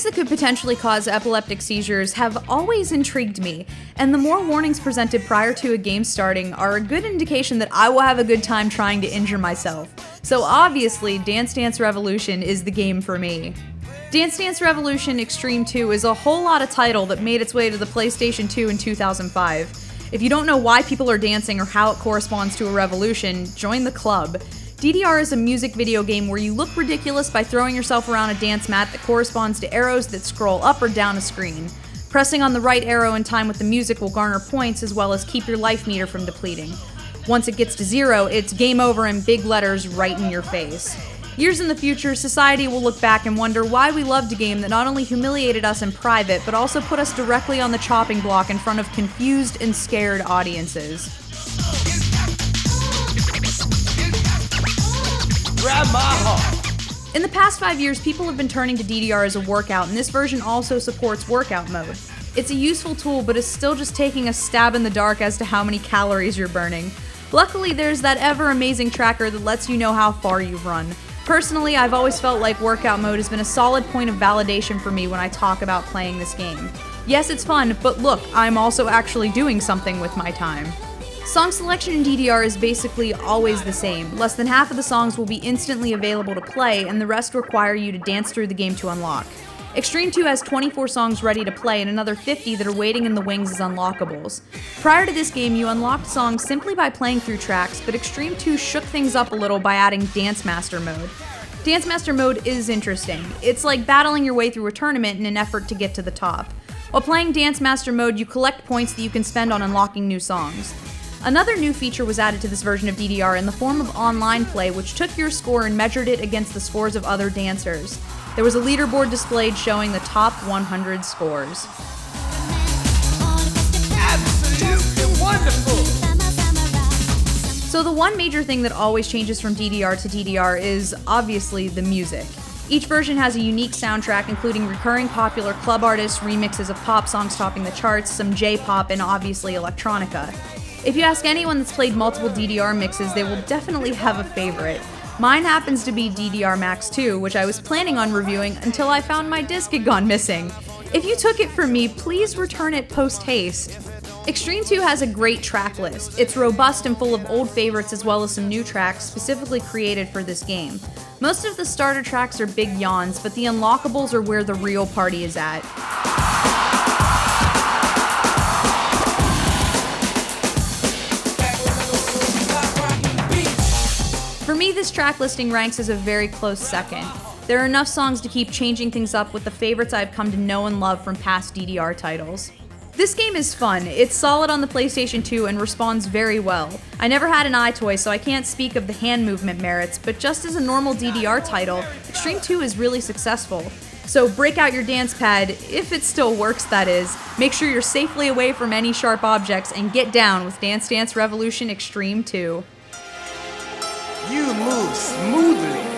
Things that could potentially cause epileptic seizures have always intrigued me, and the more warnings presented prior to a game starting are a good indication that I will have a good time trying to injure myself. So obviously, Dance Dance Revolution is the game for me. Dance Dance Revolution Extreme 2 is a whole lot of title that made its way to the PlayStation 2 in 2005. If you don't know why people are dancing or how it corresponds to a revolution, join the club. DDR is a music video game where you look ridiculous by throwing yourself around a dance mat that corresponds to arrows that scroll up or down a screen. Pressing on the right arrow in time with the music will garner points as well as keep your life meter from depleting. Once it gets to 0, it's game over in big letters right in your face. Years in the future, society will look back and wonder why we loved a game that not only humiliated us in private, but also put us directly on the chopping block in front of confused and scared audiences. Grab my heart. In the past 5 years, people have been turning to DDR as a workout, and this version also supports workout mode. It's a useful tool, but is still just taking a stab in the dark as to how many calories you're burning. Luckily, there's that ever-amazing tracker that lets you know how far you've run. Personally, I've always felt like workout mode has been a solid point of validation for me when I talk about playing this game. Yes, it's fun, but look, I'm also actually doing something with my time. Song selection in DDR is basically always the same. Less than half of the songs will be instantly available to play, and the rest require you to dance through the game to unlock. Extreme 2 has 24 songs ready to play and another 50 that are waiting in the wings as unlockables. Prior to this game, you unlocked songs simply by playing through tracks, but Extreme 2 shook things up a little by adding Dance Master mode. Dance Master mode is interesting. It's like battling your way through a tournament in an effort to get to the top. While playing Dance Master mode, you collect points that you can spend on unlocking new songs. Another new feature was added to this version of DDR in the form of online play, which took your score and measured it against the scores of other dancers. There was a leaderboard displayed showing the top 100 scores. Absolutely wonderful! So the one major thing that always changes from DDR to DDR is obviously the music. Each version has a unique soundtrack, including recurring popular club artists, remixes of pop songs topping the charts, some J-pop, and obviously electronica. If you ask anyone that's played multiple DDR mixes, they will definitely have a favorite. Mine happens to be DDR Max 2, which I was planning on reviewing until I found my disc had gone missing. If you took it from me, please return it post-haste. Extreme 2 has a great track list. It's robust and full of old favorites as well as some new tracks specifically created for this game. Most of the starter tracks are big yawns, but the unlockables are where the real party is at. For me, this track listing ranks as a very close second. There are enough songs to keep changing things up with the favorites I've come to know and love from past DDR titles. This game is fun. It's solid on the PlayStation 2 and responds very well. I never had an iToy, so I can't speak of the hand movement merits, but just as a normal DDR title, Extreme 2 is really successful. So break out your dance pad, if it still works that is, make sure you're safely away from any sharp objects, and get down with Dance Dance Revolution Extreme 2. You move smoothly.